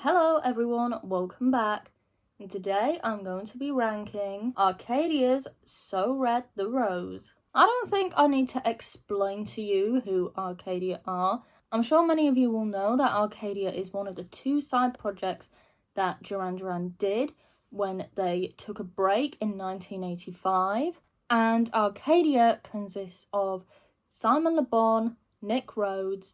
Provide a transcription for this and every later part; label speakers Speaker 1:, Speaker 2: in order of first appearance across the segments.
Speaker 1: Hello everyone, welcome back. And today I'm going to be ranking Arcadia's So Red the Rose. I don't think I need to explain to you who Arcadia are. I'm sure many of you will know that Arcadia is one of the two side projects that Duran Duran did when they took a break in 1985. And Arcadia consists of Simon Le Bon, Nick Rhodes,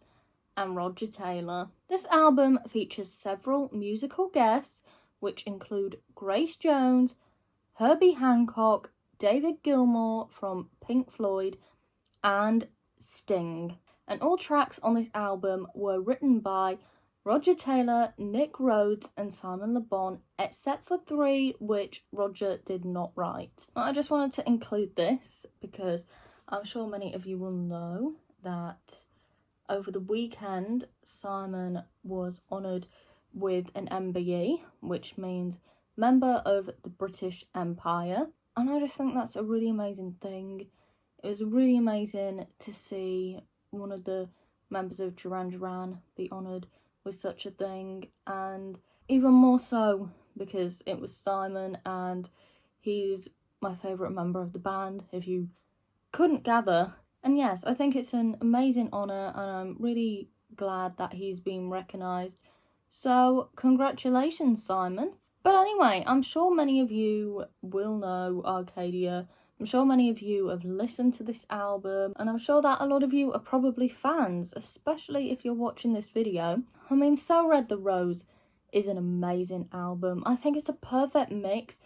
Speaker 1: and Roger Taylor. This album features several musical guests, which include Grace Jones, Herbie Hancock, David Gilmour from Pink Floyd, and Sting. And all tracks on this album were written by Roger Taylor, Nick Rhodes, and Simon Le Bon, except for 3 which Roger did not write. I just wanted to include this because I'm sure many of you will know that over the weekend, Simon was honoured with an MBE, which means Member of the British Empire. And I just think that's a really amazing thing. It was really amazing to see one of the members of Duran Duran be honoured with such a thing. And even more so because it was Simon and he's my favourite member of the band, if you couldn't gather. And yes, I think it's an amazing honour and I'm really glad that he's been recognised. So, congratulations, Simon. But anyway, I'm sure many of you will know Arcadia. I'm sure many of you have listened to this album. And I'm sure that a lot of you are probably fans, especially if you're watching this video. I mean, So Red the Rose is an amazing album. I think it's a perfect mix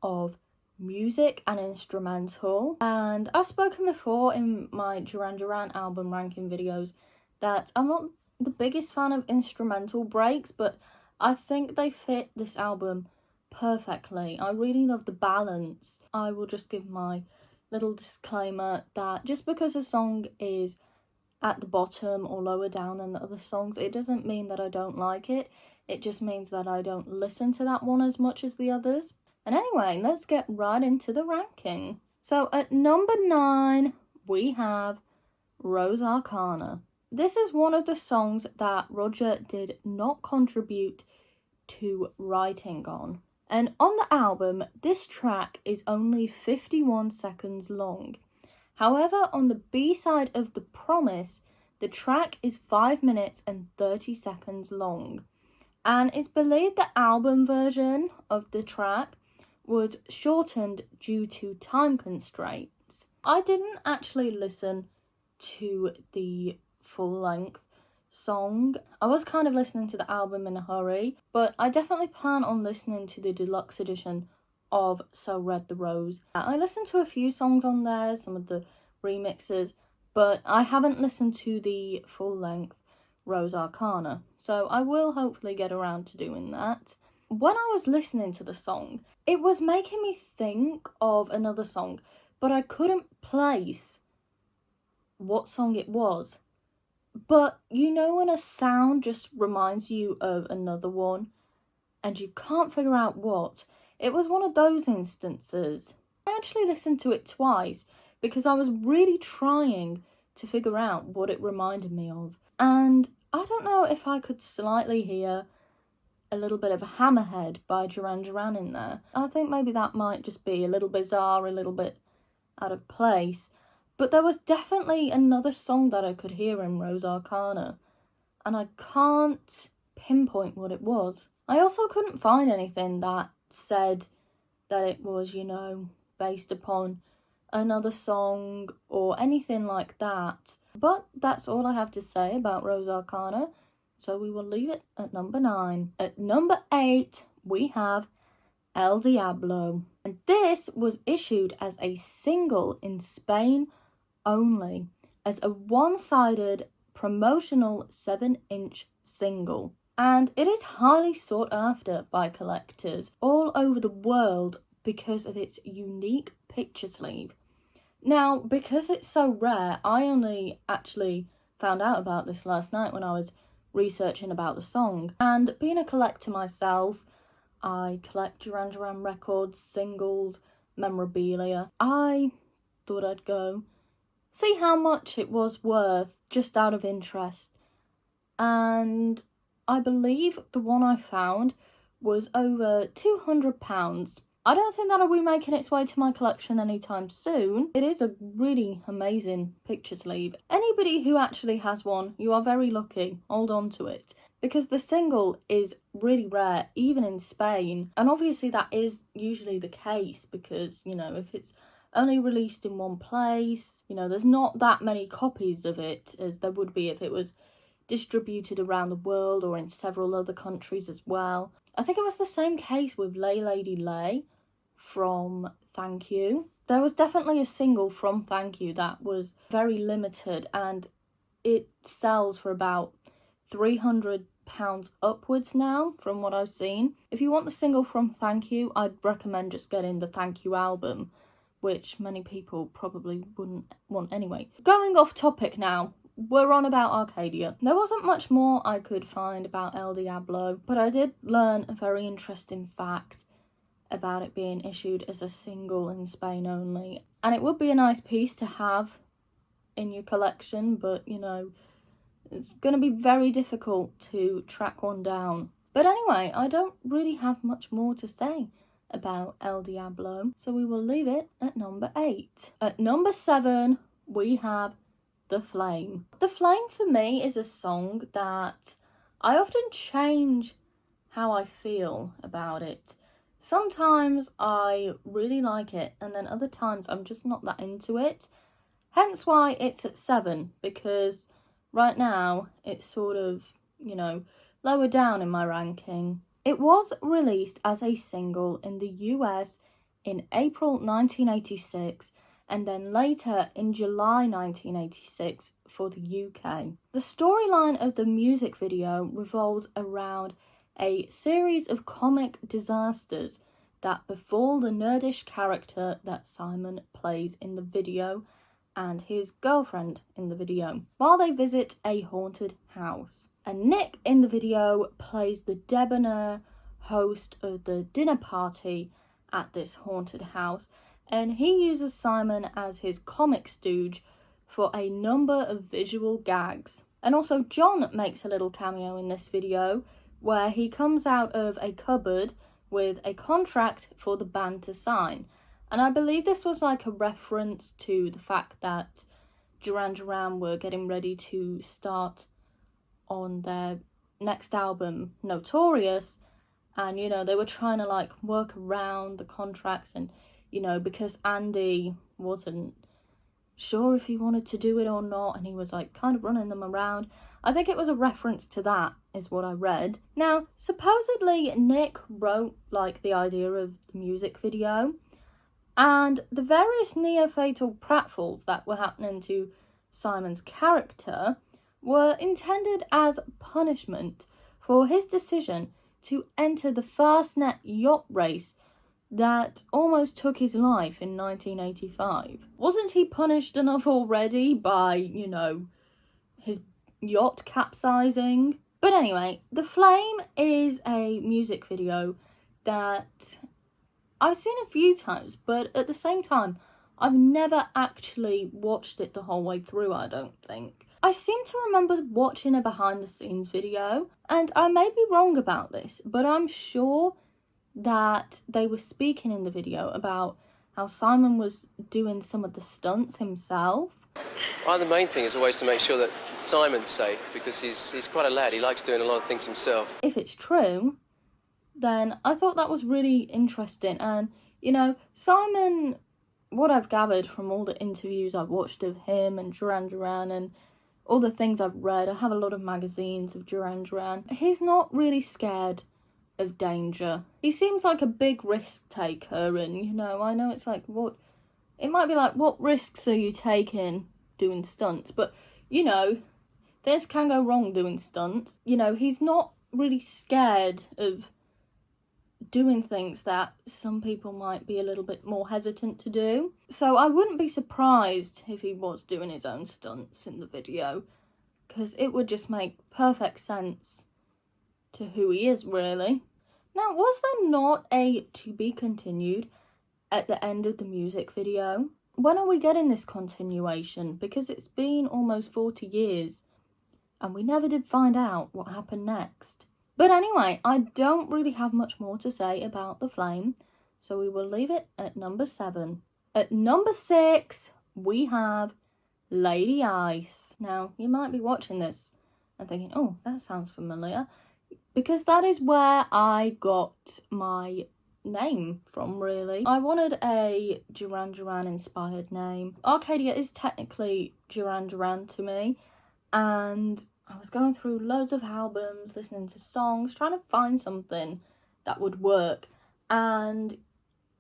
Speaker 1: of music and instrumental, and I've spoken before in my Duran Duran album ranking videos that I'm not the biggest fan of instrumental breaks, but I think they fit this album perfectly. I really love the balance. I will just give my little disclaimer that just because a song is at the bottom or lower down than the other songs, it doesn't mean that I don't like it. It just means that I don't listen to that one as much as the others. And anyway, let's get right into the ranking. So at number 9, we have Rose Arcana. This is one of the songs that Roger did not contribute to writing on. And on the album, this track is only 51 seconds long. However, on the B-side of The Promise, the track is 5 minutes and 30 seconds long. And it's believed the album version of the track was shortened due to time constraints. I didn't actually listen to the full-length song. I was kind of listening to the album in a hurry, but I definitely plan on listening to the deluxe edition of So Red the Rose. I listened to a few songs on there, some of the remixes, but I haven't listened to the full-length Rose Arcana, so I will hopefully get around to doing that. When I was listening to the song, it was making me think of another song, but I couldn't place what song it was. But you know when a sound just reminds you of another one and you can't figure out what? It was one of those instances. I actually listened to it twice because I was really trying to figure out what it reminded me of. And I don't know if I could slightly hear a little bit of a Hammerhead by Duran Duran in there. I think maybe that might just be a little bizarre, a little bit out of place. But there was definitely another song that I could hear in Rose Arcana, and I can't pinpoint what it was. I also couldn't find anything that said that it was, you know, based upon another song or anything like that. But that's all I have to say about Rose Arcana. So we will leave it at number 9. At number 8, we have El Diablo. And this was issued as a single in Spain only, as a one-sided promotional 7-inch single. And it is highly sought after by collectors all over the world because of its unique picture sleeve. Now, because it's so rare, I only actually found out about this last night when I was researching about the song. And being a collector myself, I collect Duran Duran records, singles, memorabilia. I thought I'd go see how much it was worth just out of interest. And I believe the one I found was over £200. I don't think that'll be making its way to my collection anytime soon. It is a really amazing picture sleeve. Anybody who actually has one, you are very lucky. Hold on to it. Because the single is really rare, even in Spain. And obviously that is usually the case because, you know, if it's only released in one place, you know, there's not that many copies of it as there would be if it was distributed around the world or in several other countries as well. I think it was the same case with Lay Lady Lay from Thank You. There was definitely a single from Thank You that was very limited and it sells for about £300 upwards now from what I've seen. If you want the single from Thank You, I'd recommend just getting the Thank You album, which many people probably wouldn't want anyway. Going off topic now, we're on about Arcadia. There wasn't much more I could find about El Diablo, but I did learn a very interesting fact about it being issued as a single in Spain only. And it would be a nice piece to have in your collection, but you know, it's going to be very difficult to track one down. But anyway, I don't really have much more to say about El Diablo, so we will leave it at number 8. At number 7, we have The Flame. The Flame for me is a song that I often change how I feel about it. Sometimes I really like it, and then other times I'm just not that into it. Hence why it's at 7, because right now it's sort of, you know, lower down in my ranking. It was released as a single in the US in April 1986 and then later in July 1986 for the UK. The storyline of the music video revolves around a series of comic disasters that befall the nerdish character that Simon plays in the video and his girlfriend in the video while they visit a haunted house. And Nick in the video plays the debonair host of the dinner party at this haunted house, and he uses Simon as his comic stooge for a number of visual gags. And also John makes a little cameo in this video where he comes out of a cupboard with a contract for the band to sign. And I believe this was like a reference to the fact that Duran Duran were getting ready to start on their next album, Notorious, and you know, they were trying to like work around the contracts, and you know, because Andy wasn't sure if he wanted to do it or not, and he was like kind of running them around. I think it was a reference to that, is what I read. Now, supposedly Nick wrote like the idea of the music video, and the various neo-fatal pratfalls that were happening to Simon's character were intended as punishment for his decision to enter the Fastnet yacht race that almost took his life in 1985. Wasn't he punished enough already by, you know, his yacht capsizing? But anyway, The Flame is a music video that I've seen a few times, but at the same time, I've never actually watched it the whole way through, I don't think. I seem to remember watching a behind the scenes video, and I may be wrong about this, but I'm sure that they were speaking in the video about how Simon was doing some of the stunts himself.
Speaker 2: Well, the main thing is always to make sure that Simon's safe, because he's quite a lad, he likes doing a lot of things himself.
Speaker 1: If it's true, then I thought that was really interesting, and you know, Simon, what I've gathered from all the interviews I've watched of him and Duran Duran and all the things I've read, I have a lot of magazines of Duran Duran, he's not really scared of danger. He seems like a big risk taker, and you know, I know it's like, what, it might be like, what risks are you taking doing stunts? But you know, this can go wrong doing stunts. You know, he's not really scared of doing things that some people might be a little bit more hesitant to do. So I wouldn't be surprised if he was doing his own stunts in the video, because it would just make perfect sense to who he is, really. Now, was there not a to be continued at the end of the music video? When are we getting this continuation? Because it's been almost 40 years and we never did find out what happened next. But anyway, I don't really have much more to say about The Flame, so we will leave it at number 7. At number 6, we have Lady Ice. Now, you might be watching this and thinking, oh, that sounds familiar, because that is where I got my name from, really. I wanted a Duran Duran inspired name. Arcadia is technically Duran Duran to me, and I was going through loads of albums, listening to songs, trying to find something that would work, and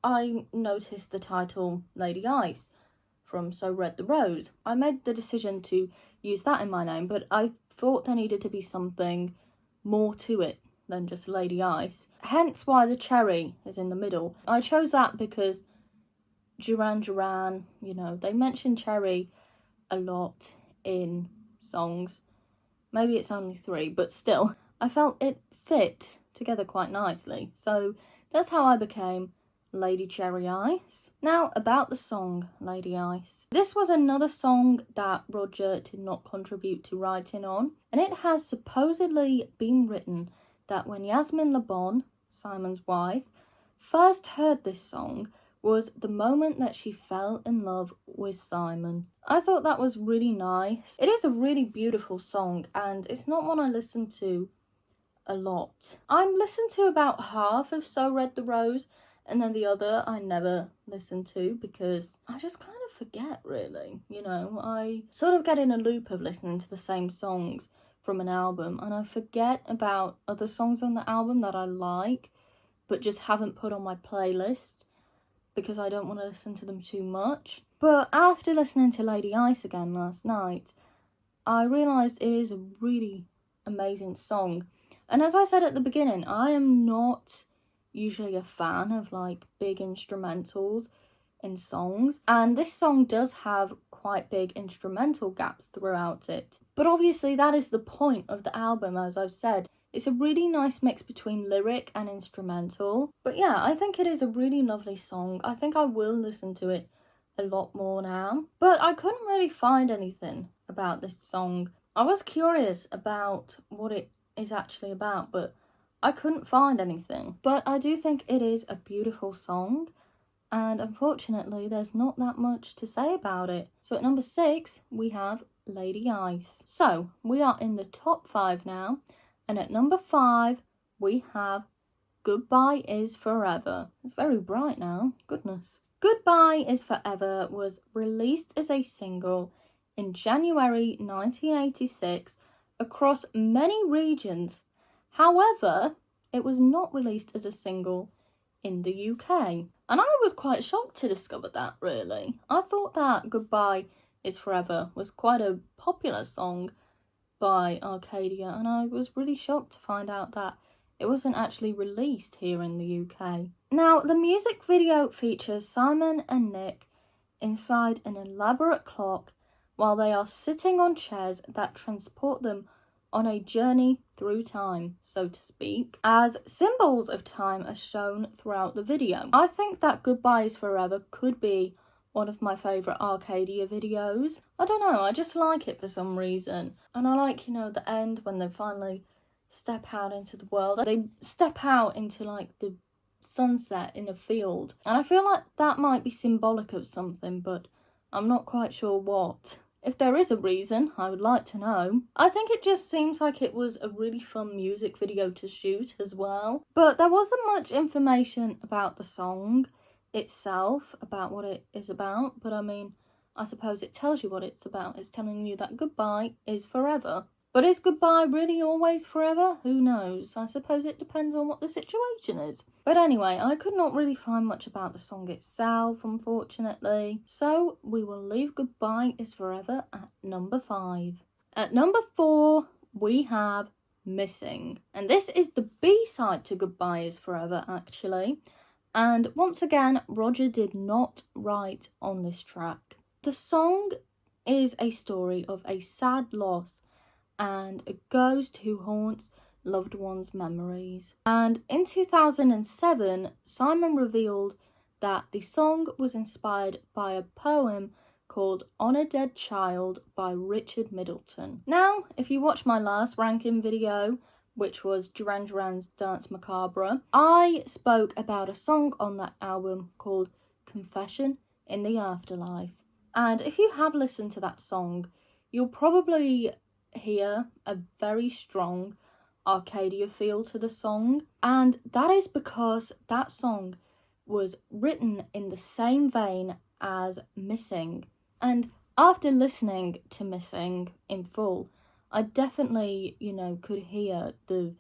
Speaker 1: I noticed the title Lady Ice from So Red the Rose. I made the decision to use that in my name, but I thought there needed to be something more to it than just Lady Ice. Hence why the cherry is in the middle. I chose that because Duran Duran, you know, they mention cherry a lot in songs. Maybe it's only 3, but still, I felt it fit together quite nicely. So that's how I became Lady Cherry Ice. Now, about the song Lady Ice. This was another song that Roger did not contribute to writing on, and it has supposedly been written that when Yasmin Le Bon, Simon's wife, first heard this song was the moment that she fell in love with Simon. I thought that was really nice. It is a really beautiful song, and it's not one I listen to a lot. I listened to about half of So Red the Rose, and then the other I never listened to because I just kind of forget, really. You know, I sort of get in a loop of listening to the same songs from an album, and I forget about other songs on the album that I like but just haven't put on my playlist because I don't want to listen to them too much. But after listening to Lady Ice again last night, I realised it is a really amazing song. And as I said at the beginning, I am not usually a fan of like big instrumentals in songs, and this song does have quite big instrumental gaps throughout it. But obviously that is the point of the album, as I've said. It's a really nice mix between lyric and instrumental. But yeah, I think it is a really lovely song. I think I will listen to it a lot more now. But I couldn't really find anything about this song. I was curious about what it is actually about, but I couldn't find anything. But I do think it is a beautiful song, and unfortunately there's not that much to say about it. So at number 6, we have Lady Ice. So we are in the top 5 now. And at number 5, we have Goodbye Is Forever. It's very bright now, goodness. Goodbye Is Forever was released as a single in January 1986 across many regions. However, it was not released as a single in the UK. And I was quite shocked to discover that, really. I thought that Goodbye Is Forever was quite a popular song by Arcadia, and I was really shocked to find out that it wasn't actually released here in the UK. Now, the music video features Simon and Nick inside an elaborate clock while they are sitting on chairs that transport them on a journey through time, so to speak, as symbols of time are shown throughout the video. I think that Goodbye Is Forever could be one of my favourite Arcadia videos. I don't know, I just like it for some reason. And I like, you know, the end when they finally step out into the world. They step out into like the sunset in a field. And I feel like that might be symbolic of something, but I'm not quite sure what. If there is a reason, I would like to know. I think it just seems like it was a really fun music video to shoot as well. But there wasn't much information about the song itself, about what it is about, but I mean, I suppose it tells you what it's about. It's telling you that goodbye is forever. But is goodbye really always forever? Who knows? I suppose it depends on what the situation is. But anyway, I could not really find much about the song itself, unfortunately. So we will leave Goodbye Is Forever at number 5. At number 4, we have Missing. And this is the B-side to Goodbye Is Forever, actually. And once again, Roger did not write on this track. The song is a story of a sad loss and a ghost who haunts loved ones' memories. And in 2007, Simon revealed that the song was inspired by a poem called On a Dead Child by Richard Middleton. Now, if you watched my last ranking video, which was Duran Duran's Dance Macabre, I spoke about a song on that album called Confession in the Afterlife. And if you have listened to that song, you'll probably hear a very strong Arcadia feel to the song. And that is because that song was written in the same vein as Missing. And after listening to Missing in full, I definitely, could hear the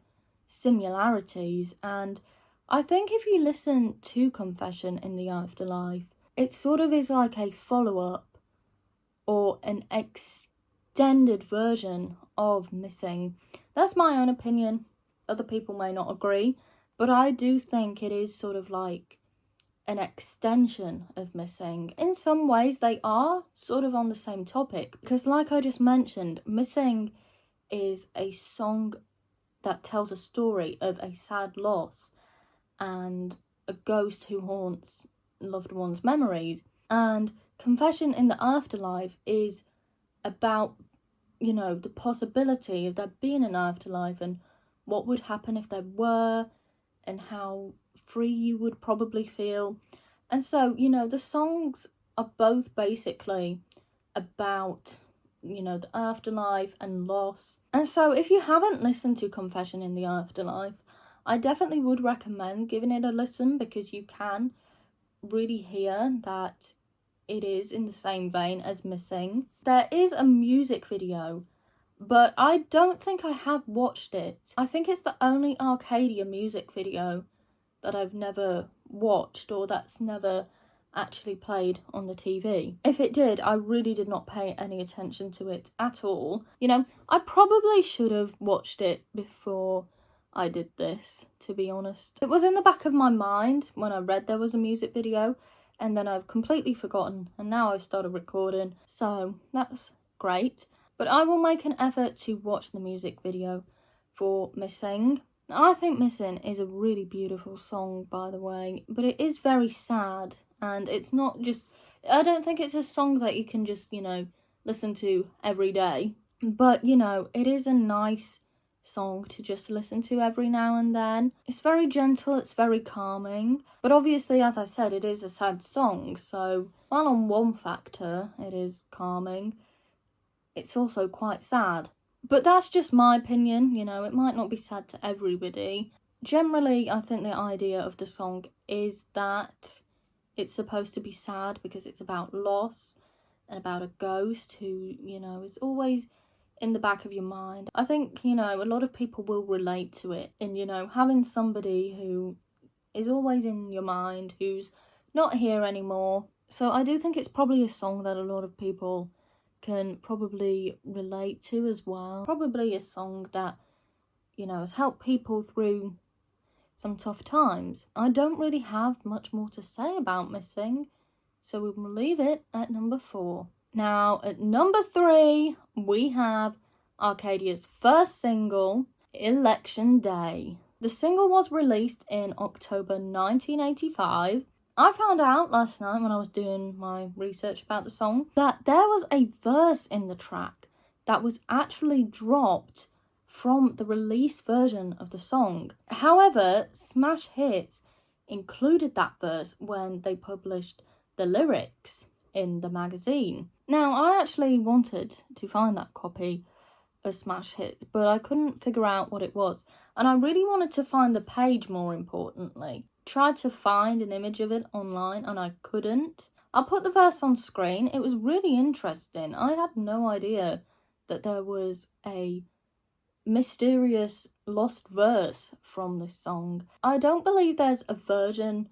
Speaker 1: similarities. And I think if you listen to Confession in the Afterlife, it sort of is like a follow-up or an extended version of Missing. That's my own opinion. Other people may not agree, but I do think it is sort of like an extension of Missing. In some ways, they are sort of on the same topic, because like I just mentioned, Missing is a song that tells a story of a sad loss and a ghost who haunts loved ones' memories. And Confession in the Afterlife is about, the possibility of there being an afterlife and what would happen if there were, and how free you would probably feel. And so, the songs are both basically about, the afterlife and loss. And so if you haven't listened to Confession in the Afterlife, I definitely would recommend giving it a listen, because you can really hear that it is in the same vein as Missing. There is a music video, but I don't think I have watched it. I think it's the only Arcadia music video that I've never watched, or that's never actually played on the TV. If it did, I really did not pay any attention to it at all. I probably should have watched it before I did this, to be honest. It was in the back of my mind when I read there was a music video, and then I've completely forgotten, and now I've started recording, so that's great. But I will make an effort to watch the music video for Missing. I think Missing is a really beautiful song, by the way, but it is very sad, and it's not just, I don't think it's a song that you can just, listen to every day. But, it is a nice song to just listen to every now and then. It's very gentle, it's very calming, but obviously, as I said, it is a sad song, so while on one factor it is calming, it's also quite sad. But that's just my opinion, it might not be sad to everybody. Generally, I think the idea of the song is that it's supposed to be sad because it's about loss and about a ghost who, is always in the back of your mind. I think, a lot of people will relate to it, and, having somebody who is always in your mind, who's not here anymore. So I do think it's probably a song that a lot of people can probably relate to as well. Probably a song that, has helped people through some tough times. I don't really have much more to say about Missing, so we will leave it at number 4. Now, at number 3, we have Arcadia's first single, Election Day. The single was released in October 1985. I found out last night when I was doing my research about the song that there was a verse in the track that was actually dropped from the release version of the song. However, Smash Hits included that verse when they published the lyrics in the magazine. Now, I actually wanted to find that copy of Smash Hits, but I couldn't figure out what it was, and I really wanted to find the page, more importantly. Tried to find an image of it online and I couldn't. I'll put the verse on screen. It was really interesting. I had no idea that there was a mysterious lost verse from this song. I don't believe there's a version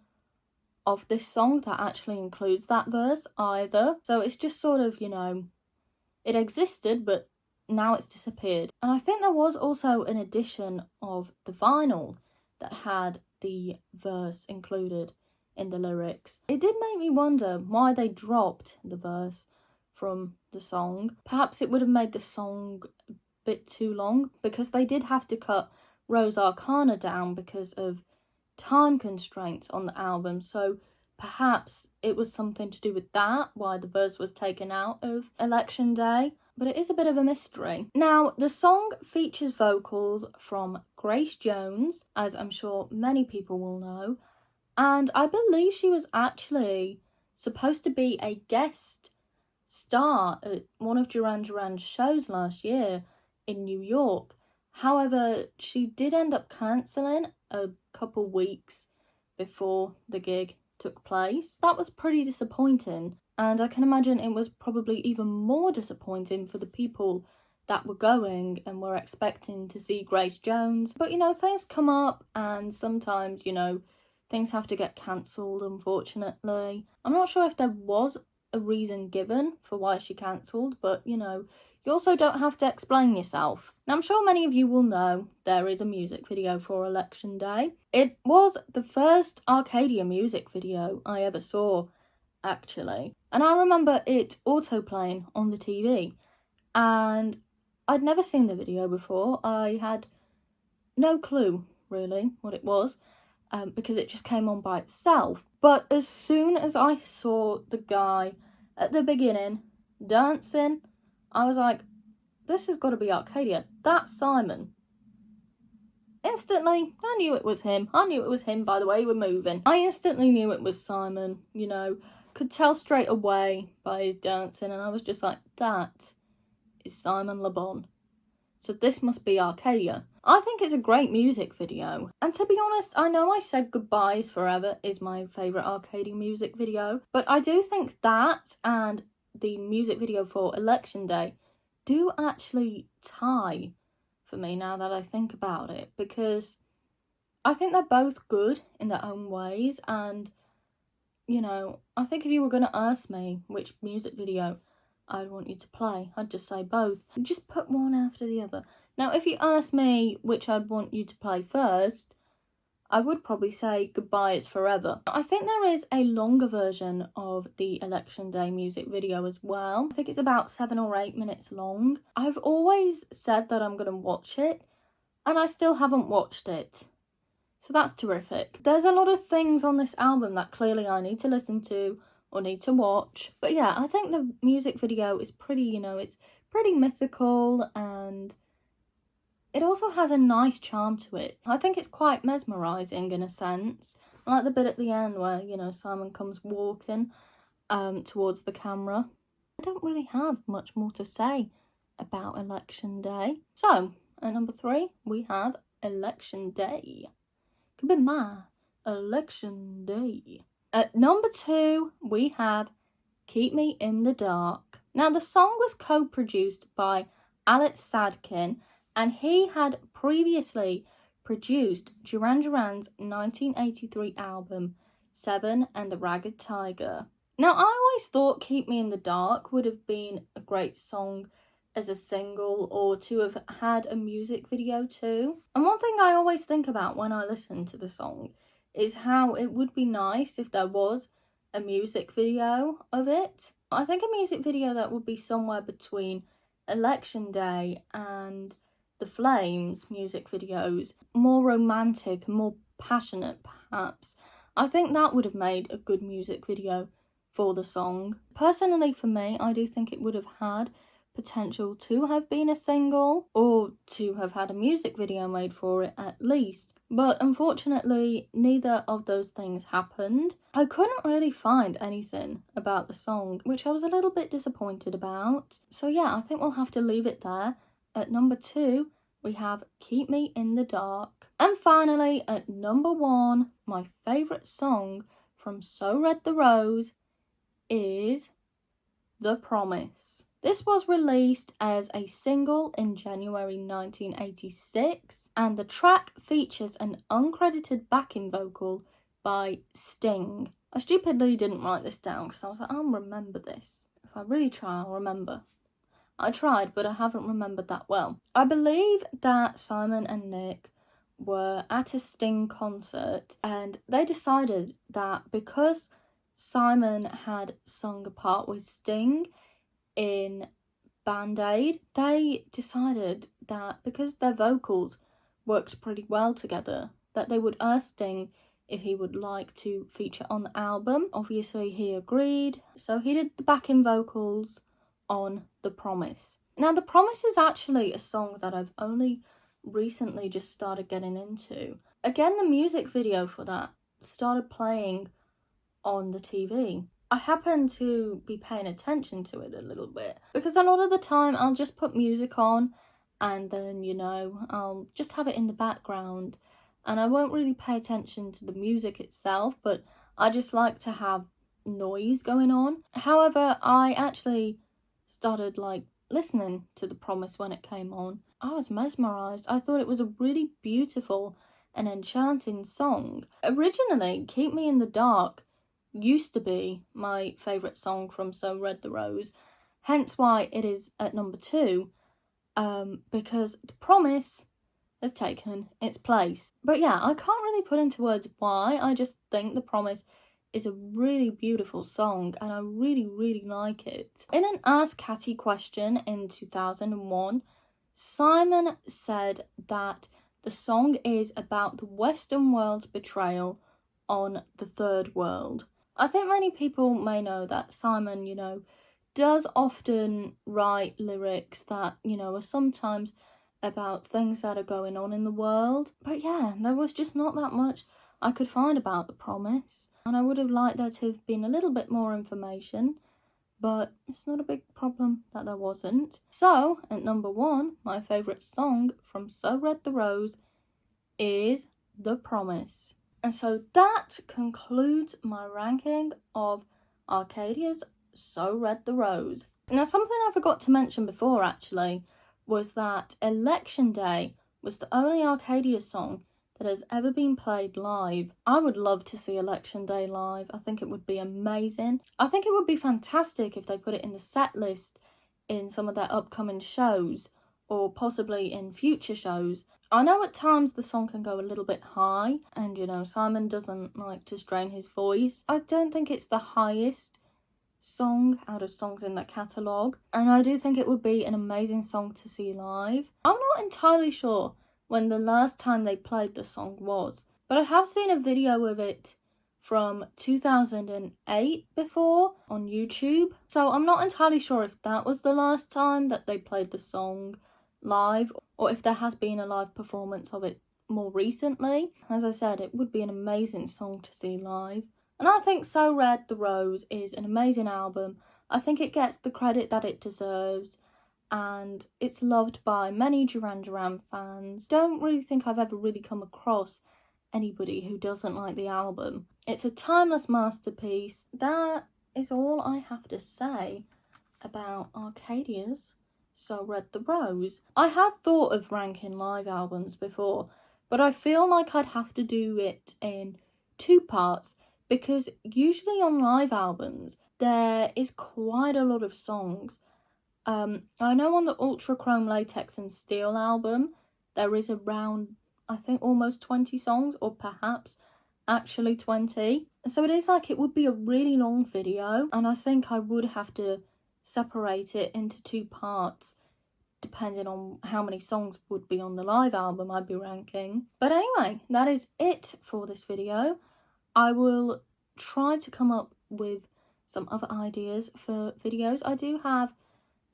Speaker 1: of this song that actually includes that verse either. So it's just sort of, it existed, but now it's disappeared. And I think there was also an edition of the vinyl that had the verse included in the lyrics. It did make me wonder why they dropped the verse from the song. Perhaps it would have made the song a bit too long, because they did have to cut Rose Arcana down because of time constraints on the album. So perhaps it was something to do with that, why the verse was taken out of Election Day, but it is a bit of a mystery. Now, the song features vocals from Grace Jones, as I'm sure many people will know, and I believe she was actually supposed to be a guest star at one of Duran Duran's shows last year in New York. However, she did end up cancelling a couple weeks before the gig took place. That was pretty disappointing, and I can imagine it was probably even more disappointing for the people that were going and were expecting to see Grace Jones. But things come up, and sometimes things have to get cancelled, unfortunately. I'm not sure if there was a reason given for why she cancelled, but you also don't have to explain yourself. Now, I'm sure many of you will know there is a music video for Election Day. It was the first Arcadia music video I ever saw, actually. And I remember it auto-playing on the TV. And I'd never seen the video before. I had no clue, really, what it was, because it just came on by itself. But as soon as I saw the guy at the beginning dancing, I was like, this has got to be Arcadia. That's Simon. Instantly, I knew it was him. I knew it was him by the way he was moving. I instantly knew it was Simon, could tell straight away by his dancing, and I was just like, that is Simon Le Bon. So this must be Arcadia. I think it's a great music video. And to be honest, I know I said Goodbye Is Forever is my favourite Arcadia music video, but I do think that and the music video for Election Day do actually tie for me now that I think about it, because I think they're both good in their own ways, and I think if you were going to ask me which music video I'd want you to play, I'd just say both. Just put one after the other. Now, if you ask me which I'd want you to play first, I would probably say Goodbye Is Forever. I think there is a longer version of the Election Day music video as well. I think it's about 7 or 8 minutes long. I've always said that I'm going to watch it, and I still haven't watched it. So that's terrific. There's a lot of things on this album that clearly I need to listen to or need to watch. But yeah, I think the music video is pretty, it's pretty mythical, and it also has a nice charm to it. I think it's quite mesmerising in a sense. I like the bit at the end where, Simon comes walking towards the camera. I don't really have much more to say about Election Day. So, at number 3, we have Election Day. Could be my Election Day. At number 2, we have Keep Me in the Dark. Now, the song was co-produced by Alex Sadkin, and he had previously produced Duran Duran's 1983 album, Seven and the Ragged Tiger. Now, I always thought Keep Me in the Dark would have been a great song as a single, or to have had a music video too. And one thing I always think about when I listen to the song is how it would be nice if there was a music video of it. I think a music video that would be somewhere between Election Day and the Flames music videos, more romantic, more passionate perhaps. I think that would have made a good music video for the song. Personally, for me, I do think it would have had potential to have been a single, or to have had a music video made for it at least. But unfortunately, neither of those things happened. I couldn't really find anything about the song, which I was a little bit disappointed about. So yeah, I think we'll have to leave it there. At number 2, we have Keep Me in the Dark. And finally, at number 1, my favourite song from So Red the Rose is The Promise. This was released as a single in January 1986, and the track features an uncredited backing vocal by Sting. I stupidly didn't write this down because I was like, I'll remember this. If I really try, I'll remember. I tried, but I haven't remembered that well. I believe that Simon and Nick were at a Sting concert, and they decided that because Simon had sung a part with Sting in Band-Aid, they decided that because their vocals worked pretty well together, that they would ask Sting if he would like to feature on the album. Obviously he agreed, so he did the backing vocals on The Promise. Now The Promise is actually a song that I've only recently just started getting into. Again, the music video for that started playing on the TV. I happen to be paying attention to it a little bit because a lot of the time I'll just put music on and then, you know, I'll just have it in the background and I won't really pay attention to the music itself, but I just like to have noise going on. However, I actually started like listening to The Promise when it came on. I was mesmerised. I thought it was a really beautiful and enchanting song. Originally, Keep Me in the Dark used to be my favourite song from So Red the Rose, hence why it is at number 2, because The Promise has taken its place. But yeah, I can't really put into words why. I just think The Promise is a really beautiful song and I really like it. In an Ask Catty question in 2001, Simon said that the song is about the Western world's betrayal on the Third World. I think many people may know that Simon, you know, does often write lyrics that, you know, are sometimes about things that are going on in the world. But yeah, there was just not that much I could find about The Promise. And I would have liked there to have been a little bit more information, but it's not a big problem that there wasn't. So, at number 1, my favourite song from So Red the Rose is The Promise. And so that concludes my ranking of Arcadia's So Red the Rose. Now, something I forgot to mention before actually was that Election Day was the only Arcadia song that has ever been played live. I would love to see Election Day live. I think it would be amazing. I think it would be fantastic if they put it in the set list in some of their upcoming shows or possibly in future shows. I know at times the song can go a little bit high and, you know, Simon doesn't like to strain his voice. I don't think it's the highest song out of songs in that catalogue, and I do think it would be an amazing song to see live. I'm not entirely sure when the last time they played the song was, but I have seen a video of it from 2008 before on YouTube, so I'm not entirely sure if that was the last time that they played the song live or if there has been a live performance of it more recently. As I said, it would be an amazing song to see live. And I think So Red the Rose is an amazing album. I think it gets the credit that it deserves and it's loved by many Duran Duran fans. Don't really think I've ever really come across anybody who doesn't like the album. It's a timeless masterpiece. That is all I have to say about Arcadia's So Red the Rose. I had thought of ranking live albums before, but I feel like I'd have to do it in 2 parts because usually on live albums there is quite a lot of songs. I know on the Ultra Chrome Latex and Steel album there is around, I think, almost 20 songs, or perhaps actually 20. So it is like it would be a really long video, and I think I would have to separate it into 2 parts depending on how many songs would be on the live album I'd be ranking. But anyway, that is it for this video. I will try to come up with some other ideas for videos. I do have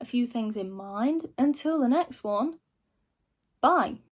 Speaker 1: a few things in mind. Until the next one, bye.